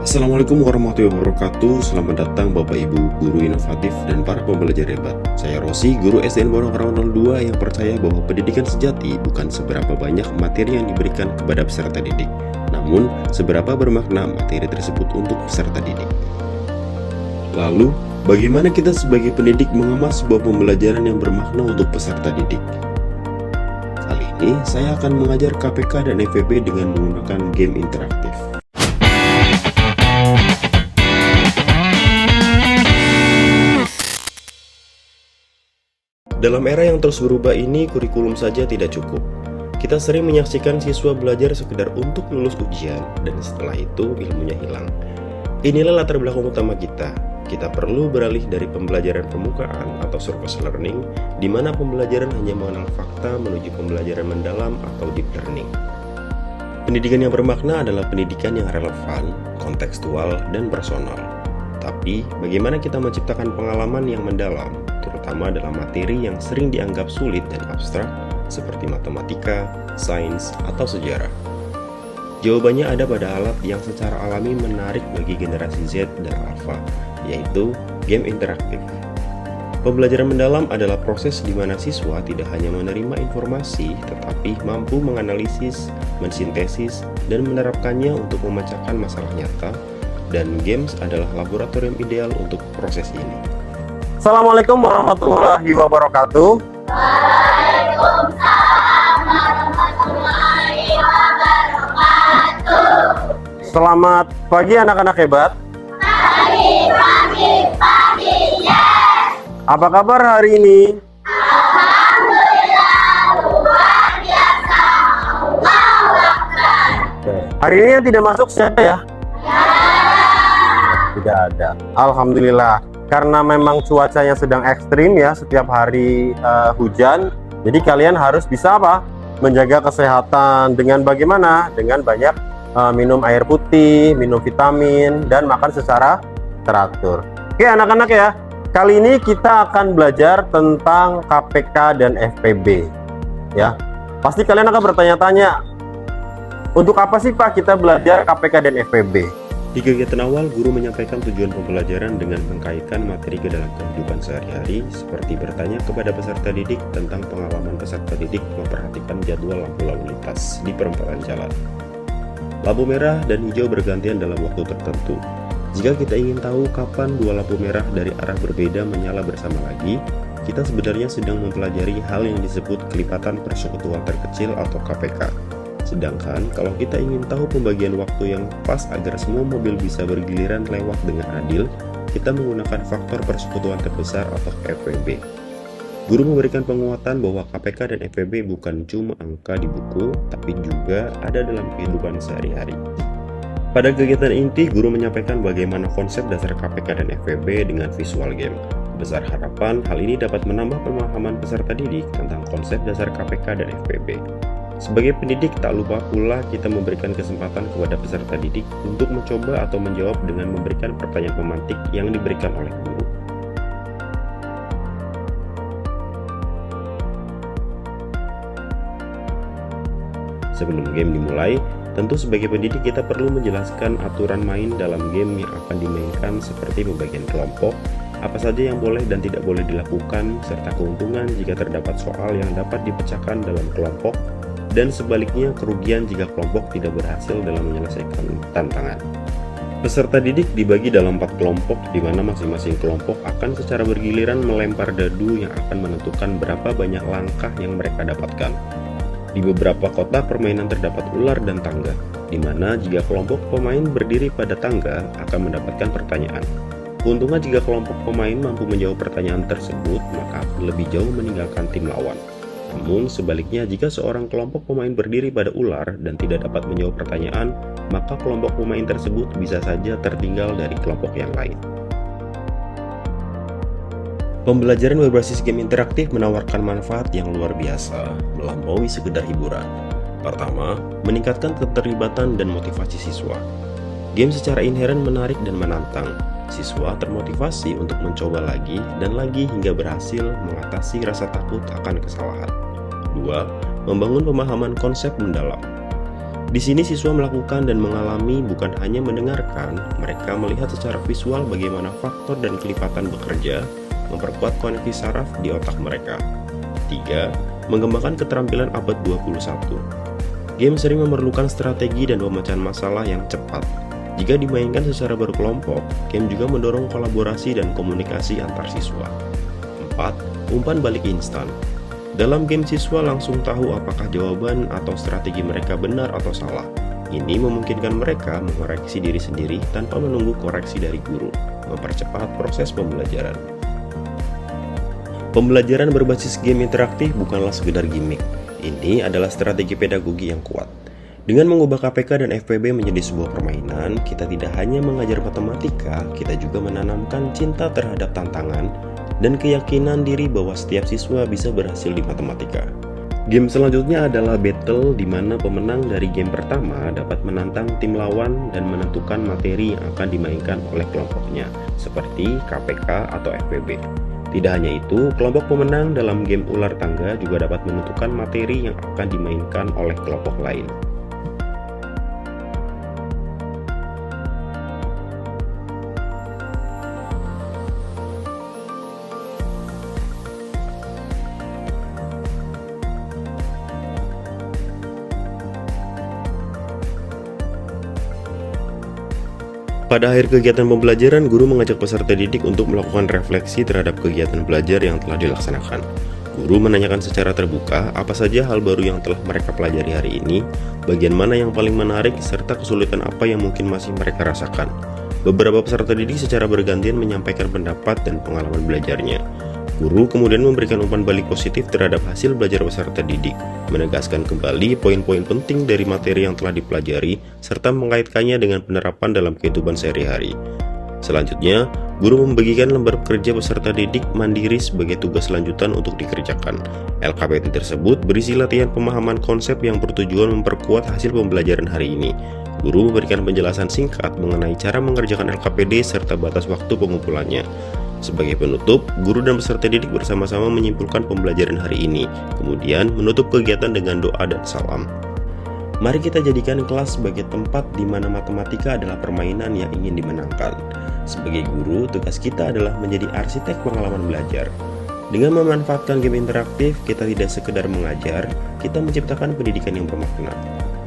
Assalamualaikum warahmatullahi wabarakatuh. Selamat datang Bapak Ibu guru inovatif dan para pembelajar hebat. Saya Rosi, guru SDN Pondok Rangon 02 yang percaya bahwa pendidikan sejati bukan seberapa banyak materi yang diberikan kepada peserta didik, namun seberapa bermakna materi tersebut untuk peserta didik. Lalu, bagaimana kita sebagai pendidik mengemas sebuah pembelajaran yang bermakna untuk peserta didik? Kali ini saya akan mengajar KPK dan FEB dengan menggunakan game interaktif. Dalam era yang terus berubah ini, kurikulum saja tidak cukup. Kita sering menyaksikan siswa belajar sekedar untuk lulus ujian, dan setelah itu ilmunya hilang. Inilah latar belakang utama kita. Kita perlu beralih dari pembelajaran permukaan atau surface learning, di mana pembelajaran hanya mengenal fakta menuju pembelajaran mendalam atau deep learning. Pendidikan yang bermakna adalah pendidikan yang relevan, kontekstual, dan personal. Tapi, bagaimana kita menciptakan pengalaman yang mendalam, terutama dalam materi yang sering dianggap sulit dan abstrak, seperti matematika, sains, atau sejarah? Jawabannya ada pada alat yang secara alami menarik bagi generasi Z dan Alpha, yaitu game interaktif. Pembelajaran mendalam adalah proses di mana siswa tidak hanya menerima informasi, tetapi mampu menganalisis, mensintesis, dan menerapkannya untuk memecahkan masalah nyata, dan games adalah laboratorium ideal untuk proses ini. Assalamualaikum warahmatullahi wabarakatuh. Waalaikumsalam warahmatullahi wabarakatuh. Selamat pagi anak-anak hebat. Pagi, yes. Apa kabar hari ini? Alhamdulillah, luar biasa. Allahu Akbar. Hari ini yang tidak masuk siapa ya? Tidak ada. Alhamdulillah. Karena memang cuacanya sedang ekstrim ya, setiap hari hujan. Jadi kalian harus bisa apa? Menjaga kesehatan dengan bagaimana? Dengan banyak minum air putih, minum vitamin, dan makan secara teratur. Oke anak-anak ya, kali ini kita akan belajar tentang KPK dan FPB. Ya, pasti kalian akan bertanya-tanya, untuk apa sih Pak kita belajar KPK dan FPB? Di kegiatan awal, guru menyampaikan tujuan pembelajaran dengan mengkaitkan materi ke dalam kehidupan sehari-hari, seperti bertanya kepada peserta didik tentang pengalaman peserta didik memperhatikan jadwal lampu lalu lintas di perempatan jalan. Lampu merah dan hijau bergantian dalam waktu tertentu. Jika kita ingin tahu kapan dua lampu merah dari arah berbeda menyala bersama lagi, kita sebenarnya sedang mempelajari hal yang disebut kelipatan persekutuan terkecil atau KPK. Sedangkan kalau kita ingin tahu pembagian waktu yang pas agar semua mobil bisa bergiliran lewat dengan adil, kita menggunakan faktor persekutuan terbesar atau FPB. Guru memberikan penguatan bahwa KPK dan FPB bukan cuma angka di buku, tapi juga ada dalam kehidupan sehari-hari. Pada kegiatan inti, guru menyampaikan bagaimana konsep dasar KPK dan FPB dengan visual game. Besar harapan hal ini dapat menambah pemahaman peserta didik tentang konsep dasar KPK dan FPB. Sebagai pendidik, tak lupa pula kita memberikan kesempatan kepada peserta didik untuk mencoba atau menjawab dengan memberikan pertanyaan pemantik yang diberikan oleh guru. Sebelum game dimulai, tentu sebagai pendidik kita perlu menjelaskan aturan main dalam game yang akan dimainkan seperti pembagian kelompok, apa saja yang boleh dan tidak boleh dilakukan, serta keuntungan jika terdapat soal yang dapat dipecahkan dalam kelompok, dan sebaliknya kerugian jika kelompok tidak berhasil dalam menyelesaikan tantangan. Peserta didik dibagi dalam 4 kelompok, di mana masing-masing kelompok akan secara bergiliran melempar dadu yang akan menentukan berapa banyak langkah yang mereka dapatkan. Di beberapa kota permainan terdapat ular dan tangga, di mana jika kelompok pemain berdiri pada tangga akan mendapatkan pertanyaan. Keuntungan jika kelompok pemain mampu menjawab pertanyaan tersebut, maka akan lebih jauh meninggalkan tim lawan. Namun sebaliknya, jika seorang kelompok pemain berdiri pada ular dan tidak dapat menjawab pertanyaan, maka kelompok pemain tersebut bisa saja tertinggal dari kelompok yang lain. Pembelajaran berbasis game interaktif menawarkan manfaat yang luar biasa, melampaui sekedar hiburan. Pertama, meningkatkan keterlibatan dan motivasi siswa. Game secara inheren menarik dan menantang. Siswa termotivasi untuk mencoba lagi dan lagi hingga berhasil mengatasi rasa takut akan kesalahan. 2. Membangun pemahaman konsep mendalam. Di sini siswa melakukan dan mengalami bukan hanya mendengarkan, mereka melihat secara visual bagaimana faktor dan kelipatan bekerja, memperkuat koneksi saraf di otak mereka. 3. Mengembangkan keterampilan abad 21. Game sering memerlukan strategi dan pemecahan masalah yang cepat. Jika dimainkan secara berkelompok, game juga mendorong kolaborasi dan komunikasi antar siswa. 4. Umpan balik instan. Dalam game siswa langsung tahu apakah jawaban atau strategi mereka benar atau salah. Ini memungkinkan mereka mengoreksi diri sendiri tanpa menunggu koreksi dari guru, mempercepat proses pembelajaran. Pembelajaran berbasis game interaktif bukanlah sekedar gimmick. Ini adalah strategi pedagogi yang kuat. Dengan mengubah KPK dan FPB menjadi sebuah permainan, kita tidak hanya mengajar matematika, kita juga menanamkan cinta terhadap tantangan dan keyakinan diri bahwa setiap siswa bisa berhasil di matematika. Game selanjutnya adalah battle, di mana pemenang dari game pertama dapat menantang tim lawan dan menentukan materi yang akan dimainkan oleh kelompoknya, seperti KPK atau FPB. Tidak hanya itu, kelompok pemenang dalam game ular tangga juga dapat menentukan materi yang akan dimainkan oleh kelompok lain. Pada akhir kegiatan pembelajaran, guru mengajak peserta didik untuk melakukan refleksi terhadap kegiatan belajar yang telah dilaksanakan. Guru menanyakan secara terbuka apa saja hal baru yang telah mereka pelajari hari ini, bagian mana yang paling menarik, serta kesulitan apa yang mungkin masih mereka rasakan. Beberapa peserta didik secara bergantian menyampaikan pendapat dan pengalaman belajarnya. Guru kemudian memberikan umpan balik positif terhadap hasil belajar peserta didik, menegaskan kembali poin-poin penting dari materi yang telah dipelajari, serta mengaitkannya dengan penerapan dalam kehidupan sehari-hari. Selanjutnya, guru membagikan lembar kerja peserta didik mandiri sebagai tugas lanjutan untuk dikerjakan. LKPD tersebut berisi latihan pemahaman konsep yang bertujuan memperkuat hasil pembelajaran hari ini. Guru memberikan penjelasan singkat mengenai cara mengerjakan LKPD serta batas waktu pengumpulannya. Sebagai penutup, guru dan peserta didik bersama-sama menyimpulkan pembelajaran hari ini, kemudian menutup kegiatan dengan doa dan salam. Mari kita jadikan kelas sebagai tempat di mana matematika adalah permainan yang ingin dimenangkan. Sebagai guru, tugas kita adalah menjadi arsitek pengalaman belajar. Dengan memanfaatkan game interaktif, kita tidak sekedar mengajar, kita menciptakan pendidikan yang bermakna.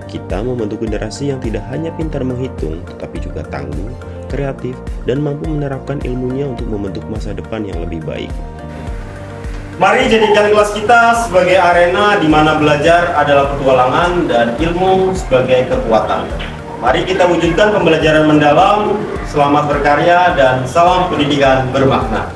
Kita membentuk generasi yang tidak hanya pintar menghitung, tetapi juga tangguh, kreatif, dan mampu menerapkan ilmunya untuk membentuk masa depan yang lebih baik. Mari jadikan kelas kita sebagai arena di mana belajar adalah petualangan dan ilmu sebagai kekuatan. Mari kita wujudkan pembelajaran mendalam, selamat berkarya, dan salam pendidikan bermakna.